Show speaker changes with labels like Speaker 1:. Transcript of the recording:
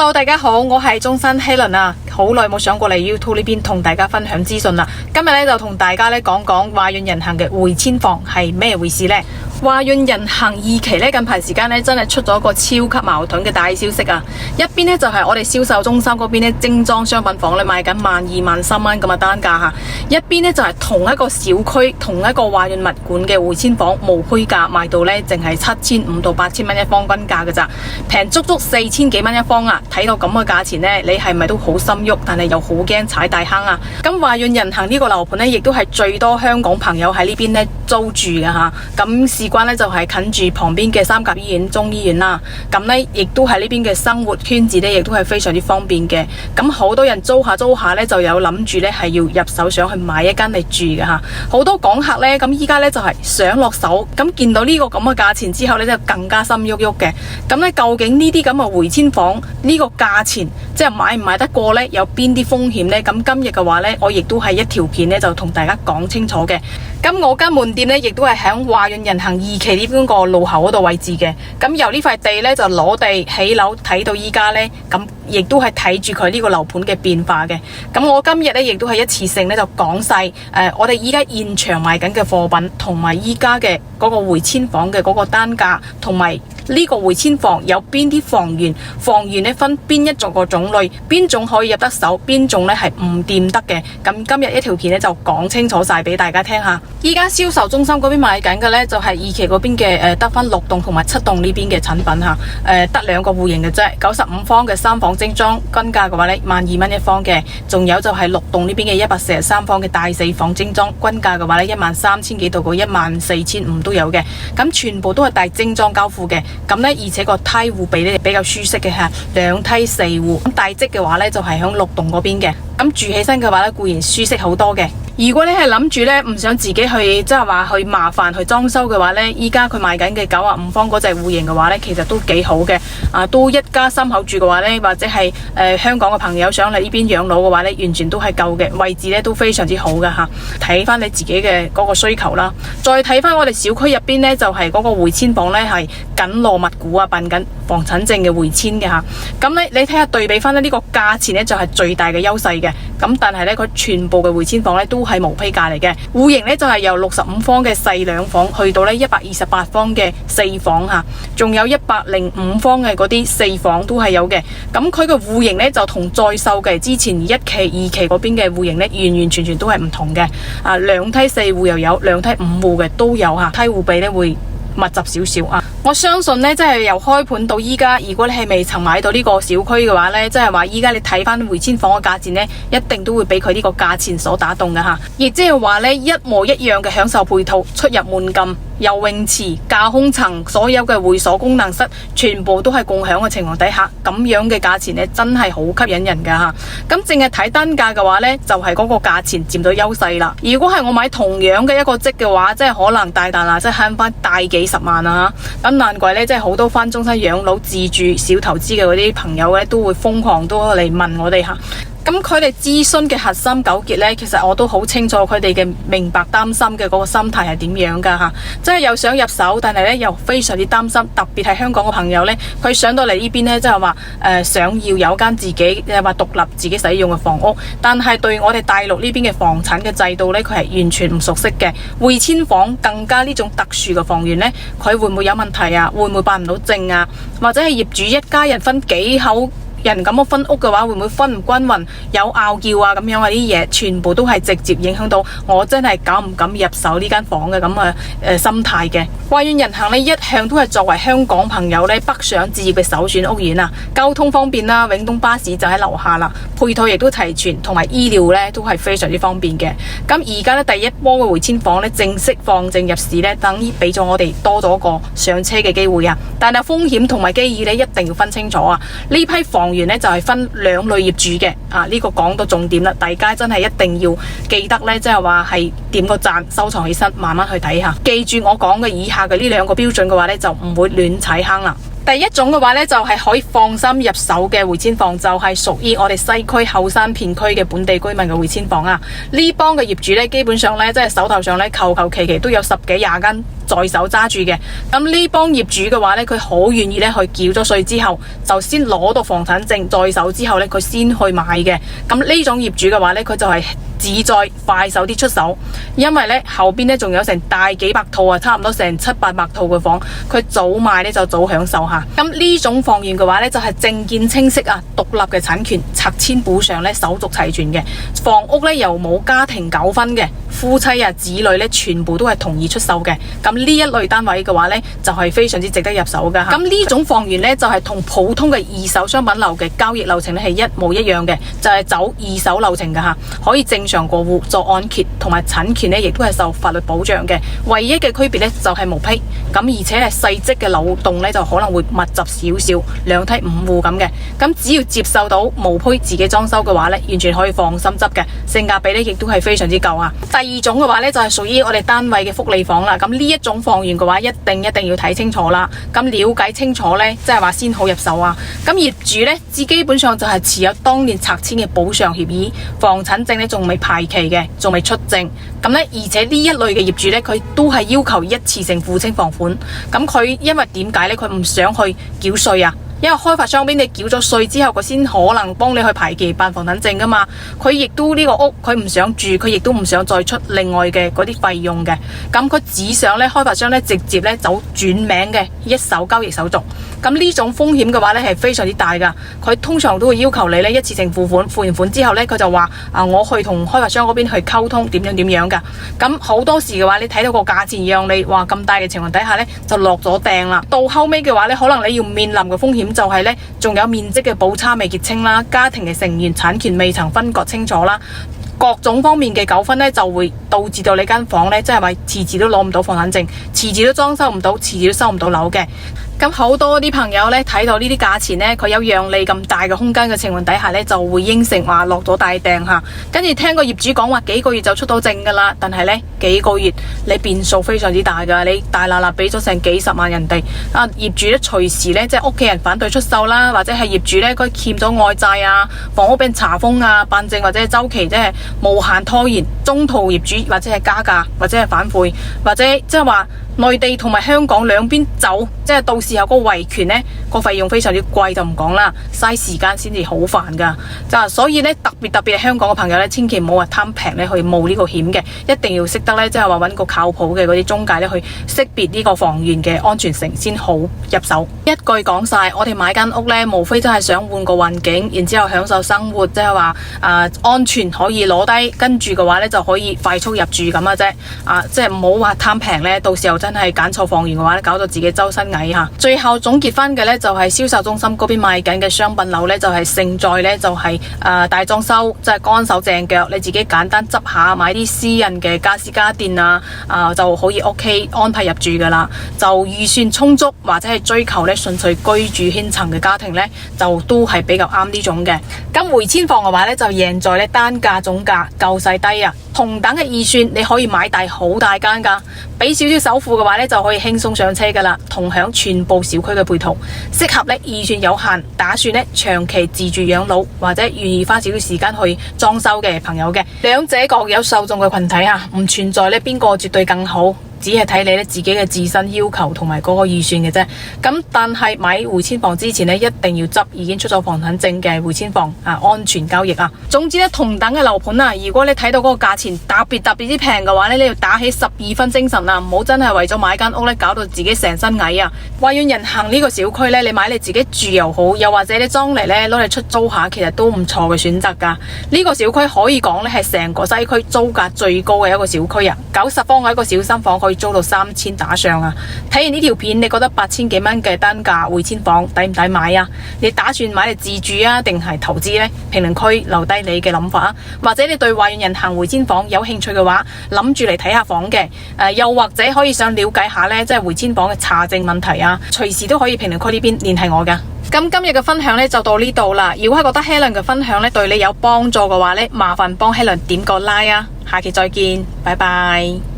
Speaker 1: Hello， 大家好，我係中山希倫啊，好耐冇上過嚟 YouTube 呢邊同大家分享資訊啦。今日咧就同大家咧講講華潤人行嘅回遷房係咩回事呢？華潤人行二期咧近排時間咧真係出咗一個超級矛盾嘅大消息啊！一邊咧就係我哋銷售中心嗰邊咧精裝商品房咧賣緊12萬3蚊咁嘅單價吓，一邊咧就係同一個小區同一個華潤物管嘅回遷房無區價賣到咧淨係7500到8000蚊一方均價嘅咋，平足足4000幾蚊一方啊！睇到咁嘅價錢呢，你係咪都好心喐，但係又好驚踩大坑啊？咁華潤人行呢個樓盤呢，亦都係最多香港朋友喺呢邊呢租住嘅吓。咁事關呢，就係近住旁邊嘅三甲醫院、中醫院啦。咁呢，亦都係呢邊嘅生活圈子呢，亦都係非常之方便嘅。咁好多人租下呢，就有諗住呢係要入手想去買一間嚟住嘅吓。好多港客呢，咁依家呢，就係想落手，咁見到呢個咁嘅價錢之後呢，就更加心喐喐嘅。咁呢，究竟呢啲咁嘅回遷房呢個價錢即係買唔買得過呢？有邊啲風險呢？咁今日嘅話呢，我亦都係一條片呢，就同大家講清楚嘅。咁我間門店呢，亦都係喺華潤人行2期呢邊個路口嗰度位置嘅。咁由呢塊地呢，就攞地起樓睇到依家呢，咁亦都係睇住佢呢個樓盤嘅變化嘅。咁我今日呢，亦都係一次性呢，就講晒我哋依家現場賣緊嘅貨品，同埋依家嘅嗰個回遷房嘅嗰個單價，同埋呢個回遷房有邊啲房源，房源呢分邊一種個種類，邊種可以入得手，邊種呢係唔掂得嘅。咁今日一條片呢，就講清楚晒俾大家聽下。依家銷售中心嗰邊賣緊嘅呢，就係2期嗰邊嘅得翻6棟同埋7棟呢邊嘅產品吓，得2個戶型嘅啫，95方嘅3房精裝均價嘅話呢，12000蚊一方嘅，仲有就係6棟呢邊嘅143方嘅大4房精裝均價嘅話呢，13000幾到過14500都有嘅，咁全部都係大精裝交付嘅。咁呢，而且個梯戶比呢比較舒適嘅吓，2梯4戶。咁大積嘅話呢，就係響6棟嗰邊嘅。咁住起身嘅話呢，固然舒適好多嘅。如果你係諗住呢，唔想自己去即係話去麻煩去裝修嘅話呢，依家佢賣緊嘅95方嗰隻戶型嘅話呢，其實都幾好嘅。都一家3口住嘅話呢，或者係香港嘅朋友想嚟呢邊養老嘅話呢，完全都係夠嘅，位置呢都非常之好噶吓。睇翻你自己嘅嗰個需求啦，再睇翻我哋小區入邊呢，就係嗰個回遷房呢，係緊鑼密鼓啊，辦緊房產證嘅回遷嘅吓。咁你睇下對比翻呢個價錢呢，就係最大嘅優勢嘅。咁但係呢，佢全部嘅回遷房呢，都係無批價嚟嘅，戶型呢，就係由65方嘅細2房去到呢128方嘅4房吓，仲有105方嘅嗰啲4房都係有嘅。咁佢嘅戶型呢，就同再售嘅之前1期、2期嗰邊嘅戶型呢，完完全全都係唔同嘅。2梯4戶又有，2梯5戶嘅都有吓，梯戶比呢會密集少少啊！我相信呢，即係由開盤到依家，如果你係未曾買到呢個小區嘅話呢，即係話依家你睇翻回遷房嘅價錢呢，一定都會俾佢呢個價錢所打動嘅吓。亦即係話呢，一模一樣嘅享受配套，出入門禁、游泳池、架空層，所有嘅會所功能室，全部都係共享嘅情況底下，咁樣嘅價錢呢，真係好吸引人噶吓。咁淨係睇單價嘅話呢，就係嗰個價錢佔到優勢啦。如果係我買同樣嘅一個積嘅話，即係可能大彈啊，即係慳翻大幾十萬啊吓。咁難怪呢，即係好多翻中山養老自住小投資嘅嗰啲朋友呢，都會瘋狂都嚟問我哋吓。咁佢哋諮詢嘅核心糾結呢，其實我都好清楚佢哋嘅明白擔心嘅嗰個心態係點樣噶吓，即係又想入手，但係呢又非常之擔心，特別係香港嘅朋友呢，佢上到嚟呢邊呢，即係話想要有間自己話獨立自己使用嘅房屋，但係對我哋大陸呢邊嘅房產嘅制度呢，佢係完全唔熟悉嘅。回遷房更加呢種特殊嘅房源呢，佢會唔會有問題啊？會唔會辦唔到證啊？或者係業主一家人分幾口人咁樣分屋嘅話，會唔會分唔均勻，有拗撬啊咁樣啊啲嘢，全部都係直接影響到我真係敢唔敢入手呢間房嘅咁嘅心態嘅。華潤人行呢，一向都係作為香港朋友呢北上置業嘅首選屋苑啊，交通方便啦，永東巴士就喺樓下啦，配套亦都齊全，同埋醫療呢都係非常之方便嘅。咁而家呢，第一波嘅回遷房呢，正式放證入市呢，等於俾咗我哋多咗個上車嘅機會啊。但係風險同埋機遇呢，一定要分清楚啊。呢批房呢就係分2類業主嘅，呢個講到重點啦，大家真係一定要記得呢，即係話係點個讚，收藏起身，慢慢去睇下。記住我講嘅以下嘅呢2個標準嘅話呢，就唔會亂踩坑啦。第一種嘅話呢，就係可以放心入手嘅回遷房，就係屬於我哋西區後山片區嘅本地居民嘅回遷房啊。呢幫嘅業主呢，基本上呢，即係手頭上呢，求其都有10幾20間在手揸住嘅。咁呢幫業主嘅話呢，佢好願意呢去繳咗稅之後，就先攞到房產證在手之後呢，佢先去買嘅。咁呢種業主嘅話呢，佢就係志在快手啲出手，因為呢後邊呢仲有成大幾百套啊，差唔多成700-800套嘅房，佢早買呢就早享受下。咁呢種房源嘅話呢，就係證件清晰啊，獨立嘅產權，拆遷補償呢手續齊全嘅，房屋呢又冇家庭糾紛嘅，夫妻啊子女呢全部都係同意出售嘅。咁呢一類單位嘅話呢，就係非常之值得入手噶。咁呢種房源呢，就係同普通嘅二手商品樓嘅交易流程呢係一模一樣嘅，就係走二手流程噶吓，可以正常過戶做按揭，同埋產權呢亦都係受法律保障嘅。唯一嘅區別呢，就係毛坯，咁而且係細則嘅樓棟呢，就可能會密集少少，2梯5戶咁嘅。咁只要接受到毛坯自己裝修嘅話呢，完全可以放心執嘅，性價比呢亦都係非常之夠啊。第二種嘅話呢，就係屬於我哋單位嘅福利房啦。咁呢一種房源嘅話，一定要睇清楚啦。咁了解清楚呢，即係話先好入手啊。咁業主呢，基本上就係持有當年拆遷嘅補償協議，房產證呢仲未排期嘅，仲未出證。咁呢，而且呢一類嘅業主呢，佢都係要求一次性付清房款。咁佢因為點解呢？佢唔想去繳稅啊。因為開發商邊你繳咗稅之後，佢先可能幫你去排期辦房產證噶嘛。佢亦都呢個屋佢唔想住，佢亦都唔想再出另外嘅嗰啲費用嘅。咁佢只想呢開發商呢直接呢走轉名嘅一手交易手續。咁呢種風險嘅話呢係非常之大噶。佢通常都會要求你呢一次性付款，付完款之後呢，佢就話我去同開發商嗰邊去溝通點樣噶。咁好多時嘅話，你睇到個價錢讓你話咁大嘅情況底下呢，就落咗訂啦。到後尾嘅話呢，可能你要面臨嘅風險就係呢，仲有面積嘅補差未結清啦，家庭嘅成員產權未曾分割清楚啦，各種方面嘅糾紛呢，就會導致到你間房呢，即係話遲遲都攞唔到房產證，遲遲都裝修唔到，遲遲都收唔到樓嘅。咁好多啲朋友呢，睇到呢啲價錢呢，佢有讓利咁大嘅空間嘅情況底下呢，就會應承話落咗大訂吓，跟住聽個業主講話幾個月就出到證噶啦。但係呢幾個月你變數非常之大噶，你大喇喇俾咗成幾十萬人哋啊，業主呢隨時呢，即係屋企人反對出售啦，或者係業主呢，佢欠咗外債啊，房屋俾人查封啊，辦證或者係周期即係無限拖延，中途業主或者係加價或者係反悔，或者即係話內地同埋香港兩邊走，即係到時候個維權呢個費用非常之貴就唔講啦，嘥時間先至好煩噶。就所以呢，特別係香港嘅朋友呢，千祈唔好話貪平呢去冒呢個險嘅，一定要識得呢，即係話揾個靠譜嘅嗰啲中介呢去識別呢個房源嘅安全性先好入手。一句講晒，我哋買間屋呢，無非都係想換個環境，然之後享受生活，即係話安全可以攞低，跟住嘅話呢，就可以快速入住咁嘅啫。即係唔好話貪平呢，到時候真係揀錯房源嘅話，搞到自己周身蟻吓。最後總結翻嘅呢，就係銷售中心嗰邊賣緊嘅商品樓呢，就係勝在呢，就係大裝修，即係乾手淨腳，你自己簡單執下，買啲私人嘅家私家電就可以 OK 安排入住噶啦。就預算充足或者係追求呢純粹居住圈層嘅家庭呢，就都係比較啱呢種嘅。咁回遷房嘅話呢，就贏在呢單價總價夠細低啊。同等嘅預算，你可以買大好大間噶，俾少少首付嘅話呢，就可以輕鬆上車噶啦，同享全部小區嘅配套，適合呢預算有限，打算呢長期自住養老或者願意花少少時間去裝修嘅朋友嘅。兩者各有受眾嘅群體啊，唔存在呢邊個絕對更好。只係睇你自己嘅自身要求同埋嗰個預算嘅啫。咁但係買回遷房之前呢，一定要執已經出咗房產證嘅回遷房安全交易啊。總之呢，同等嘅樓盤如果你睇到嗰個價錢特別之平嘅話呢，你要打起12分精神啊，唔好真係為咗買間屋呢搞到自己成身蟻啊。華潤人行呢個小區呢，你買你自己住又好，又或者你裝嚟呢攞嚟出租下，其實都唔錯嘅選擇噶。呢個小區可以講呢係成個西區租價最高嘅一個小區啊，90方嘅一個小心房可以租到3000打上啊！睇完呢條片，你覺得8000幾蚊嘅單價回遷房抵唔抵買啊？你打算買嚟自住啊，定係投資呢？評論區留低你嘅諗法啊！或者你對華潤人行回遷房有興趣嘅話，諗住嚟睇下房嘅，又或者可以想了解下呢，即係回遷房嘅查證問題啊，隨時都可以評論區呢邊聯繫我噶。咁今日嘅分享呢就到呢度啦。如果係覺得 Helen 嘅分享呢對你有幫助嘅話呢，麻煩幫 Helen 點個 like 啊！下期再見，拜拜。